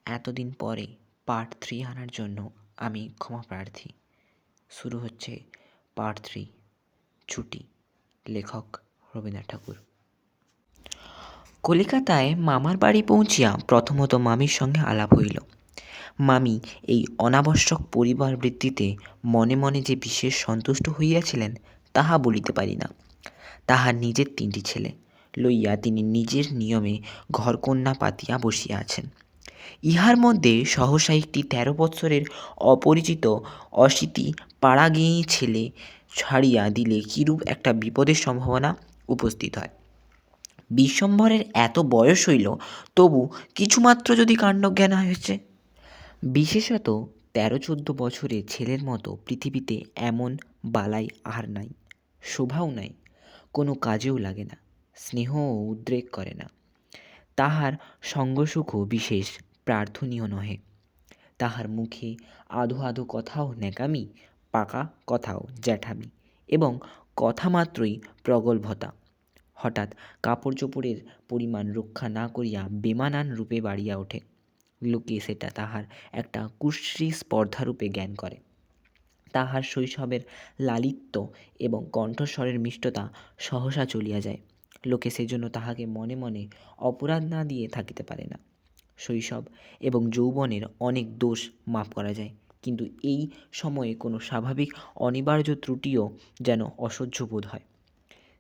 এতদিন পরে পার্ট 3 আনার জন্য আমি ক্ষমা প্রার্থী। শুরু হচ্ছে পার্ট 3, ছুটি। লেখক রবীন্দ্রনাথ ঠাকুর। কলিকাতায় মামার বাড়ি পৌঁছিয়া প্রথমত মামির সঙ্গে আলাপ হইল। মামি এই অনাবশ্যক পরিবার বৃদ্ধিতে মনে মনে যে বিশেষ সন্তুষ্ট হইয়াছিলেন তাহা বলিতে পারি না। তাহার নিজের 3টি ছেলে লইয়া তিনি নিজের নিয়মে ঘরকন্যা পাতিয়া বসিয়া আছেন। ইহার মধ্যে সহসা একটি 13 বৎসরের অপরিচিত অশীতি পাড়াগেঁয়ী ছেলে ছাড়িয়া দিলে কিরূপ একটা বিপদের সম্ভাবনা উপস্থিত হয়। বিশ্বম্ভরের এত বয়স হইল, তবু কিছুমাত্র যদি কাণ্ডজ্ঞান হয়েছে। বিশেষত 13-14 বছরের ছেলের মতো পৃথিবীতে এমন বালাই আর নাই। শোভাও নাই, কোনো কাজেও লাগে না, স্নেহও উদ্রেক করে না। তাহার সঙ্গসুখও বিশেষ প্রার্থনীয় নহে। তাহার মুখে আধো আধো কথাও ন্যাকামি, পাকা কথাও জ্যাঠামি, এবং কথা মাত্রই প্রগল্ভতা। হঠাৎ কাপড় চোপড়ের পরিমাণ রক্ষা না করিয়া বেমানান রূপে বাড়িয়া ওঠে। লোকে সেটা তাহার একটা কুশ্রী স্পর্ধারূপে জ্ঞান করে। তাহার শৈশবের লালিত্য এবং কণ্ঠস্বরের মিষ্টতা সহসা চলিয়া যায়। লোকে সেজন্য তাহাকে মনে মনে অপরাধ না দিয়ে থাকিতে পারে না। শৈশব এবং যৌবনের অনেক দোষ মাপ করা যায়, কিন্তু এই সময়ে কোনো স্বাভাবিক অনিবার্য ত্রুটিও যেন অসহ্য বোধ হয়।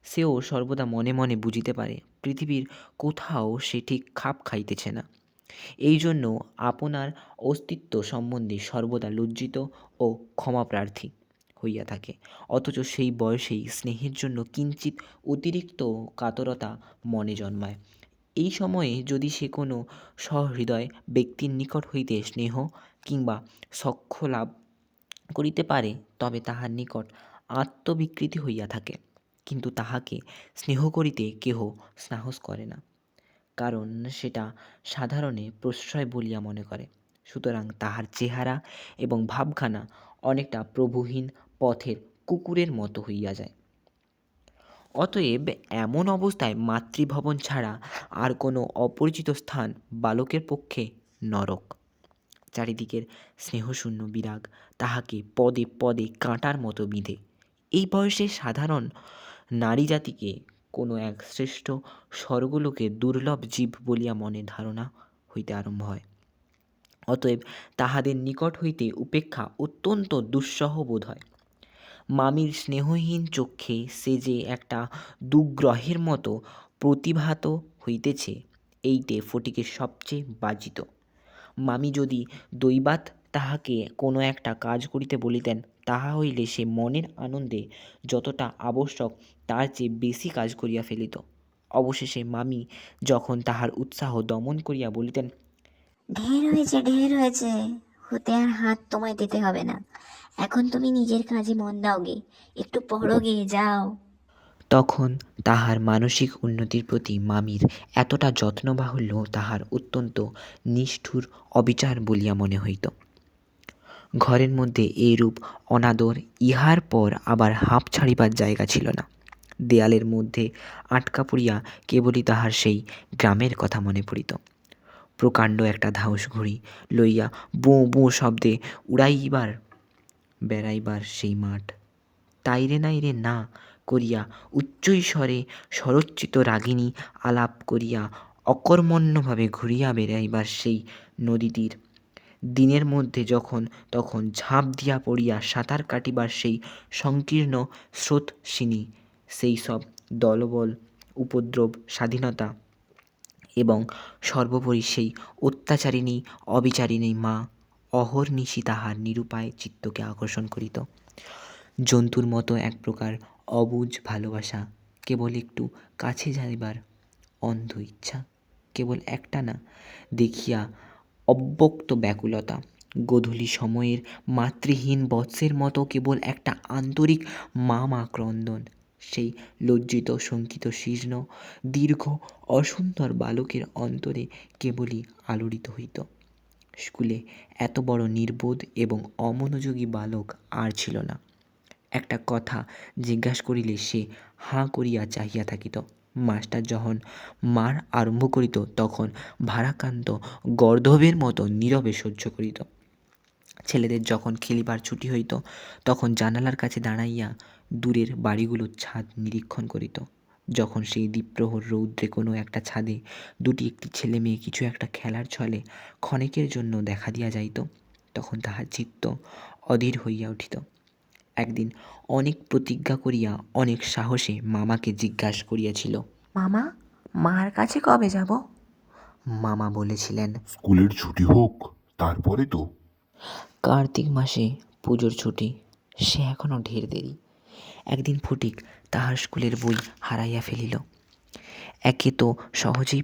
সেও সর্বদা মনে মনে বুঝিতে পারে পৃথিবীর কোথাও সে ঠিক খাপ খাইতেছে না। এই জন্য আপনার অস্তিত্ব সম্বন্ধে সর্বদা লজ্জিত ও ক্ষমাপ্রার্থী হইয়া থাকে। অথচ সেই বয়সেই স্নেহের জন্য কিঞ্চিত অতিরিক্ত কাতরতা মনে জন্মায়। এই সময়ে যদি সে কোনো সহৃদয় ব্যক্তির নিকট হইতে স্নেহ কিংবা সখ্য লাভ করিতে পারে, তবে তাহার নিকট আত্মবিকৃতি হইয়া থাকে। কিন্তু তাহাকে স্নেহ করিতে কেহ সাহস করে না, কারণ সেটা সাধারণে প্রশ্রয় বলিয়া মনে করে। সুতরাং তাহার চেহারা এবং ভাবখানা অনেকটা প্রভুহীন পথের কুকুরের মতো হইয়া যায়। অতএব এমন অবস্থায় মাতৃভবন ছাড়া আর কোনো অপরিচিত স্থান বালকের পক্ষে নরক। চারিদিকের স্নেহশূন্য বিরাগ তাহাকে পদে পদে কাঁটার মতো বিঁধে। এই বয়সে সাধারণ নারী জাতিকে কোনো এক শ্রেষ্ঠ স্বর্গলোকে দুর্লভ জীব বলিয়া মনে ধারণা হইতে আরম্ভ হয়। অতএব তাহাদের নিকট হইতে উপেক্ষা অত্যন্ত দুঃসহ বোধ হয়। মামির স্নেহহীন চক্ষে সে যে একটা দুগ্রহের মতো প্রতিভাত হইতেছে, এইটে ফটিকের সবচেয়ে বাজিত। মামি যদি দৈবাৎ তাহাকে কোনো একটা কাজ করিতে বলিতেন, তাহা হইলে সে মনের আনন্দে যতটা আবশ্যক তার চেয়ে বেশি কাজ করিয়া ফেলিত। অবশেষে মামি যখন তাহার উৎসাহ দমন করিয়া বলিতেন, ঢের হয়েছে, হতে আর হাত তোমায় দিতে হবে না, এখন তুমি নিজের কাজে মন দাও গে, একটু পড়ো গে, যাও। তখন তাহার মানসিক উন্নতির প্রতি মামির এতটা যত্নবাহুল্য তাহার অত্যন্ত নিষ্ঠুর অবিচার বলিয়া মনে হইত। ঘরের মধ্যে এইরূপ অনাদর ইহার পর আবার হাঁপ ছাড়িবার জায়গা ছিল না। দেয়ালের মধ্যে আটকা পড়িয়া কেবলই তাহার সেই গ্রামের কথা মনে পড়িত। প্রকাণ্ড একটা ধাউস ঘুড়ি লইয়া বোঁ বোঁ শব্দে উড়াইবার বেড়াইবার সেই মাঠ, তাইরে নাইরে না করিয়া উচ্চৈস্বরে স্বরচ্চিত রাগিণী আলাপ করিয়া অকর্মণ্যভাবে ঘুরিয়া বেড়াইবার সেই নদীতীর, দিনের মধ্যে যখন তখন ঝাঁপ দিয়া পড়িয়া সাঁতার কাটিবার সেই সংকীর্ণ স্রোতস্বিনী, সেই সব দলবল, উপদ্রব, স্বাধীনতা, এবং সর্বোপরি সেই অত্যাচারিণী অবিচারিণী মা অহর্নিশি তাহার নিরুপায় চিত্তকে আকর্ষণ করিত। জন্তুর মতো এক প্রকার অবুঝ ভালোবাসা, কেবল একটু কাছে যাইবার অন্ধ ইচ্ছা, কেবল একটানা দেখিয়া অব্যক্ত ব্যাকুলতা, গোধূলি সময়ের মাতৃহীন বৎসের মতো কেবল একটা আন্তরিক মা মা ক্রন্দন, সেই লজ্জিত শঙ্কিত শীর্ণ দীর্ঘ অসুন্দর বালকের অন্তরে কেবলই আলোড়িত হইত। স্কুলে এত বড় নির্বোধ এবং অমনোযোগী বালক আর ছিল না। একটা কথা জিজ্ঞাসা করিলে সে হাঁ করিয়া চাহিয়া থাকিত, মাস্টার যখন মার আরম্ভ করিত তখন ভারাক্রান্ত গর্দভের মতো নীরবে সহ্য করিত। ছেলেদের যখন খেলিবার ছুটি হইত তখন জানালার কাছে দাঁড়াইয়া দূরের বাড়িগুলোর ছাদ নিরীক্ষণ করিত। যখন সেই দ্বিপ্রহর রৌদ্রে কোনো একটা ছাদে একটি ছেলে মেয়ে কিছু একটা খেলার ছলে ক্ষণেকের জন্য দেখা দিয়া যাইত, তখন তাহার চিত্ত অধীর হইয়া উঠিত। একদিন অনেক প্রতিজ্ঞা করিয়া অনেক সাহসে মামাকে জিজ্ঞাসা করিয়াছিল, মামা, মার কাছে কবে যাব? মামা বলেছিলেন, স্কুলের ছুটি হোক, তারপরে তো। কার্তিক মাসে পুজোর ছুটি, সে এখনও ঢের দেরি। একদিন ফটিক তাহার স্কুলের বই হারাইয়া ফেলিল। একে তো সহজেই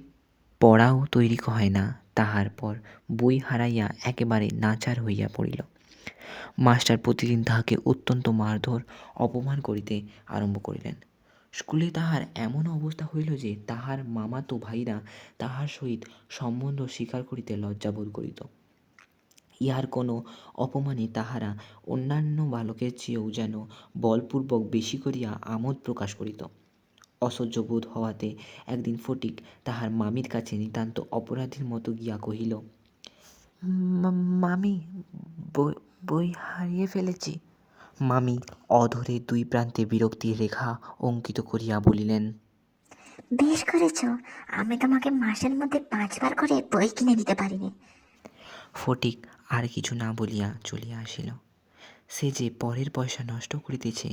পড়াও তৈরি হয় না, তাহার পর বই হারাইয়া একেবারে নাচার হইয়া পড়িল। মাস্টার প্রতিদিন তাহাকে অত্যন্ত মারধর অপমান করিতে আরম্ভ করিলেন। স্কুলে তাহার এমন অবস্থা হইল যে তাহার মামাতো ভাইরা তাহার সহিত সম্বন্ধ স্বীকার করিতে লজ্জাবোধ করিত। ইহার কোনো অপমানে তাহারা অন্যান্য বালকের চেয়েও যেন বলপূর্বক বেশি করিয়া আমোদ প্রকাশ করিত। অসহ্য বোধ হওয়াতে একদিন ফটিক তাহার মামির কাছে নিতান্ত অপরাধীর মতো গিয়া কহিল, মামি, বই হারিয়ে ফেলেছি। মামি অধরে দুই প্রান্তে বিরক্তির রেখা অঙ্কিত করিয়া বলিলেন, বেশ করেছ, আমি তোমাকে মাসের মধ্যে 5বার করে বই কিনে দিতে পারিনি। ফটিক আর কিছু না বলিয়া চলিয়া আসিল। সে যে পরের পয়সা নষ্ট করিতেছে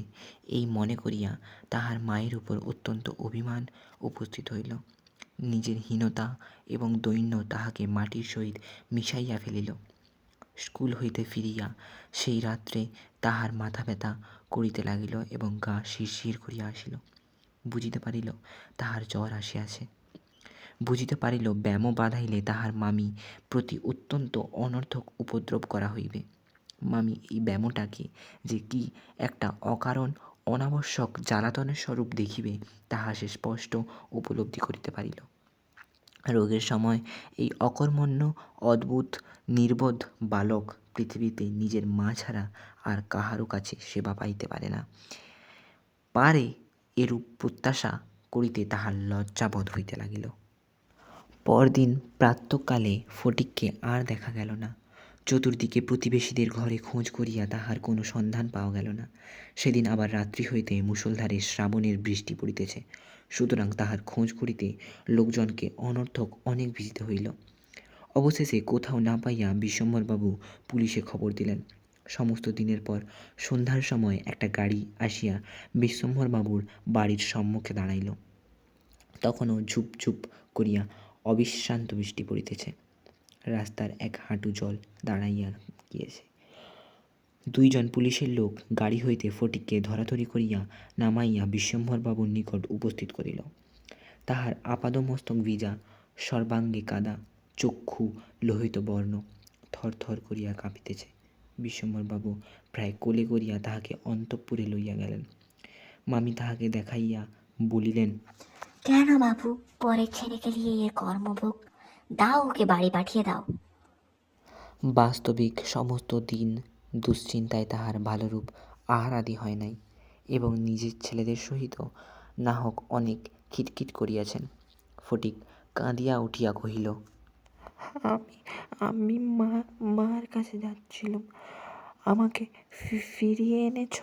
এই মনে করিয়া তাহার মায়ের উপর অত্যন্ত অভিমান উপস্থিত হইল। নিজের হীনতা এবং দৈন্য তাহাকে মাটির সহিত মিশাইয়া ফেলিল। স্কুল হইতে ফিরিয়া সেই রাত্রে তাহার মাথা ব্যথা করিতে লাগিল এবং গা শিরশির করিয়া আসিল। বুঝিতে পারিল তাহার জ্বর আসিয়াছে। বুঝিতে পারিল ব্যামো বাঁধাইলে তাহার মামি প্রতি অত্যন্ত অনর্থক উপদ্রব করা হইবে। মামি এই ব্যামোটাকে যে কি একটা অকারণ অনাবশ্যক জ্বালাতনের স্বরূপ দেখিবে তাহা সে স্পষ্ট উপলব্ধি করিতে পারিল। রোগের সময় এই অকর্মণ্য অদ্ভুত নির্বোধ বালক পৃথিবীতে নিজের মা ছাড়া আর কাহারও কাছে সেবা পাইতে পারে না, পারে এরূপ প্রত্যাশা করিতে তাহার লজ্জাবোধ হইতে লাগিল। পরদিন প্রাতঃকালে ফটিককে আর দেখা গেল না। চতুর্দিকে প্রতিবেশীদের ঘরে খোঁজ করিয়া তাহার কোনো সন্ধান পাওয়া গেল না। সেদিন আবার রাত্রি হইতে মুষলধারে শ্রাবণের বৃষ্টি পড়িতেছে, সুতরাং তাহার খোঁজ করিতে লোকজনকে অনর্থক অনেক ভিজিতে হইল। অবশেষে কোথাও না পাইয়া বিশ্বম্ভরবাবু পুলিশে খবর দিলেন। সমস্ত দিনের পর সন্ধ্যার সময় একটা গাড়ি আসিয়া বিশ্বম্ভরবাবুর বাড়ির সম্মুখে দাঁড়াইল। তখনও ঝুপ করিয়া অবিশ্রান্ত বৃষ্টি পড়িতেছে। রাস্তার এক হাঁটু জল দাঁড়াইয়া গিয়েছে। 2 জন পুলিশের লোক গাড়ি হইতে ফটিককে ধরাধরি করিয়া নামাইয়া বিশ্বম্ভরবাবুর নিকট উপস্থিত করিল। তাহার আপাদমস্তক ভিজা, সর্বাঙ্গে কাদা, চক্ষু লোহিত বর্ণ, থরথর করিয়া কাঁপিতেছে। বিশ্বম্ভরবাবু প্রায় কোলে করিয়া তাহাকে অন্তঃপুরে লইয়া গেলেন। মামি তাহাকে দেখাইয়া বলিলেন, কেন বাবু, পরের ছেলেকে দিয়ে এর কর্মভোগ, দাও ওকে বাড়ি পাঠিয়ে দাও। বাস্তবিক সমস্ত দিন দুশ্চিন্তায় তাহার ভালোরূপ আহারাদি হয় নাই এবং নিজের ছেলেদের সহিত না হোক অনেক খিটখিট করিয়াছেন। ফটিক কাঁদিয়া উঠিয়া কহিল, আমি আমি মার কাছে যাচ্ছিলাম, আমাকে ফিরিয়ে এনেছ?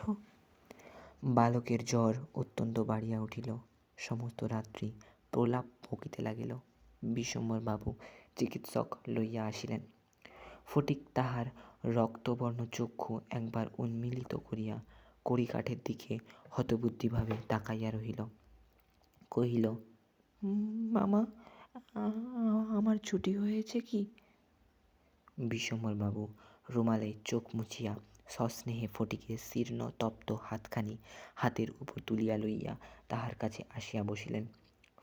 বালকের জ্বর অত্যন্ত বাড়িয়া উঠিল। সমস্ত রাত্রি প্রলাপ বকিতে লাগিল। বিশ্বম্ভরবাবু চিকিৎসক লইয়া আসিলেন। ফটিক তাহার রক্তবর্ণ চক্ষু একবার উন্মীলিত করিয়া কড়িকাঠের দিকে হতবুদ্ধিভাবে তাকাইয়া রহিল। কহিল, মামা, আমার ছুটি হয়েছে কি? বিশ্বম্ভরবাবু রুমালে চোখ মুছিয়া সস্নেহে ফটিকের শীর্ণ তপ্ত হাতখানি হাতের উপর তুলিয়া লইয়া তাহার কাছে আসিয়া বসিলেন।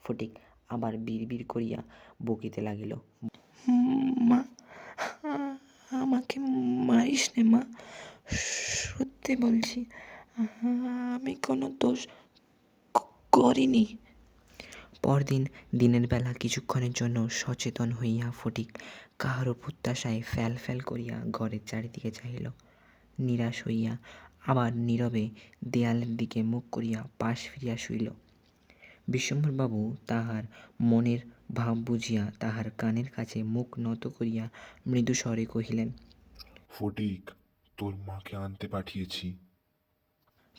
ফটিক আবার বিড়বিড় করিয়া বকিতে লাগিল, মা, আমাকে মারিস নে মা, সত্যি বলছি, আমি কোনো দোষ করিনি। পরদিন দিনের বেলা কিছুক্ষণের জন্য সচেতন হইয়া ফটিক কাহারও প্রত্যাশায় ফ্যাল করিয়া ঘরের চারিদিকে চাহিল। নিরাশ হইয়া আবার নীরবে দেয়ালের দিকে মুখ করিয়া পাশ ফিরিয়া শুইল। বিশ্বম্ভরবাবু তাহার মনের ভাব বুঝিয়া তাহার কানের কাছে মুখ নত করিয়া মৃদু স্বরে কহিলেন, ফটিক, তোর মাকে আনতে পাঠিয়েছি।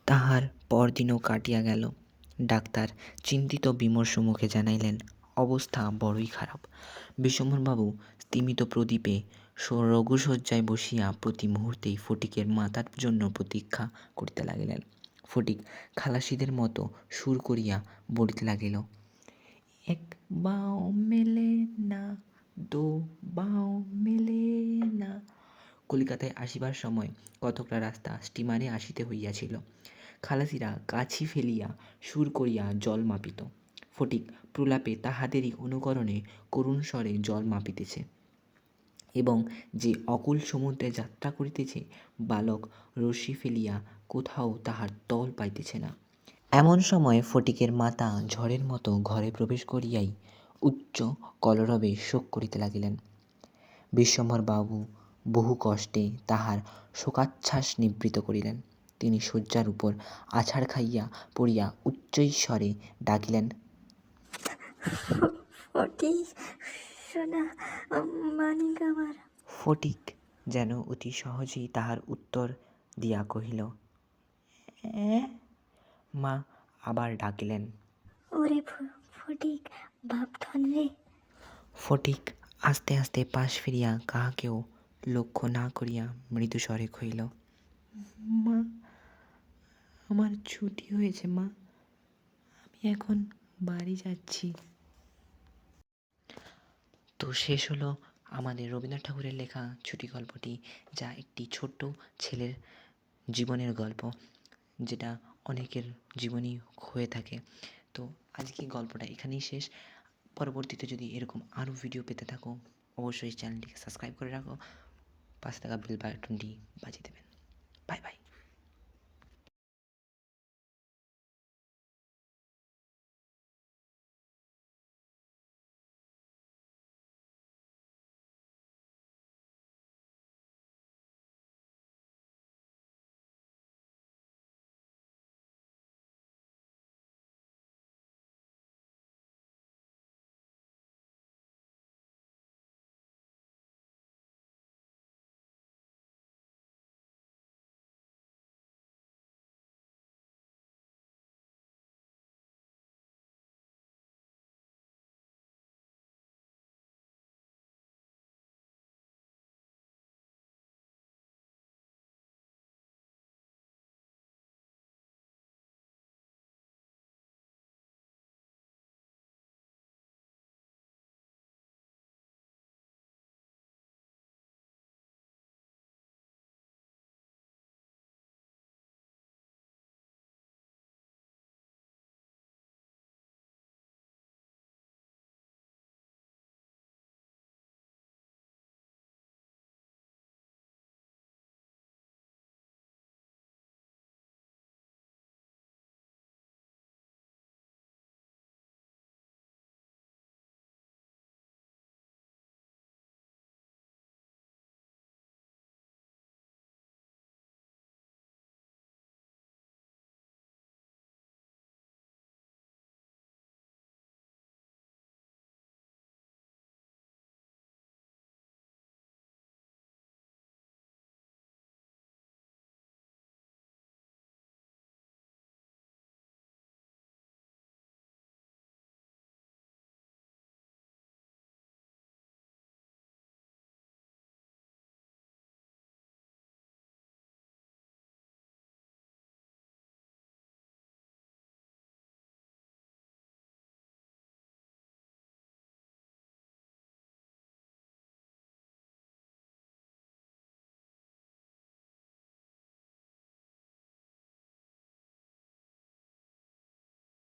তাহার পরদিনও কাটিয়া গেল। ডাক্তার চিন্তিত বিমর্ষ মুখে জানাইলেন, অবস্থা বড়ই খারাপ। বিশ্বম্ভরবাবু স্তিমিত প্রদীপে রঘুশয্যায় বসিয়া প্রতি মুহূর্তেই ফটিকের মাতার জন্য প্রতীক্ষা করিতে লাগিলেন। ফটিক খালাসিদের মতো সুর করিয়া বলিতে লাগিল, এক বাও মেলে না, দো বাও মেলে না। কলিকাতায় আসিবার সময় কতকটা রাস্তা স্টিমারে আসিতে হইয়াছিল। খালাসিরা কাছি ফেলিয়া সুর করিয়া জল মাপিত। ফটিক প্রলাপে তাহাদেরই অনুকরণে করুণ স্বরে জল মাপিতেছে এবং যে অকুল সমুদ্রে যাত্রা করিতেছে, বালক রশি ফেলিয়া কোথাও তাহার তল পাইতেছে না। এমন সময় ফটিকের মাতা ঝড়ের মতো ঘরে প্রবেশ করিয়াই উচ্চ কলরবে শোক করিতে লাগিলেন। বিশ্বম্ভরবাবু বহু কষ্টে তাহার শোকাচ্ছ্বাস নিবৃত্ত করিলেন। তিনি শয্যার উপর আছাড় খাইয়া পড়িয়া উচ্চৈঃস্বরে ডাকিলেন, ফটিক সোনা, মানিক আমার। ফটিক যেন অতি সহজেই তাহার উত্তর দিয়া কহিল, "অ্যাঁ?" মা আবার ডাকিলেন। ওরে ফটিক, বাপধন রে। ফটিক আস্তে আস্তে পাশ ফিরিয়া কাহাকেও লক্ষ্য না করিয়া মৃদু স্বরে কহিল, মা, আমার ছুটি হয়েছে মা, আমি এখন বাড়ি যাচ্ছি। তো শেষ হলো আমাদের রবীন্দ্রনাথ ঠাকুরের লেখা ছুটি গল্পটি, যা একটি ছোট্ট ছেলের জীবনের গল্প, যেটা অনেকের জীবনই হয়ে থাকে। তো আজকে গল্পটা এখানেই শেষ। পরবর্তীতে যদি এরকম আরও ভিডিও পেতে থাকো, অবশ্যই চ্যানেলটিকে সাবস্ক্রাইব করে রাখো, পাশে থাকা বেল বাটনটি বাজিয়ে দেবেন। Bye bye.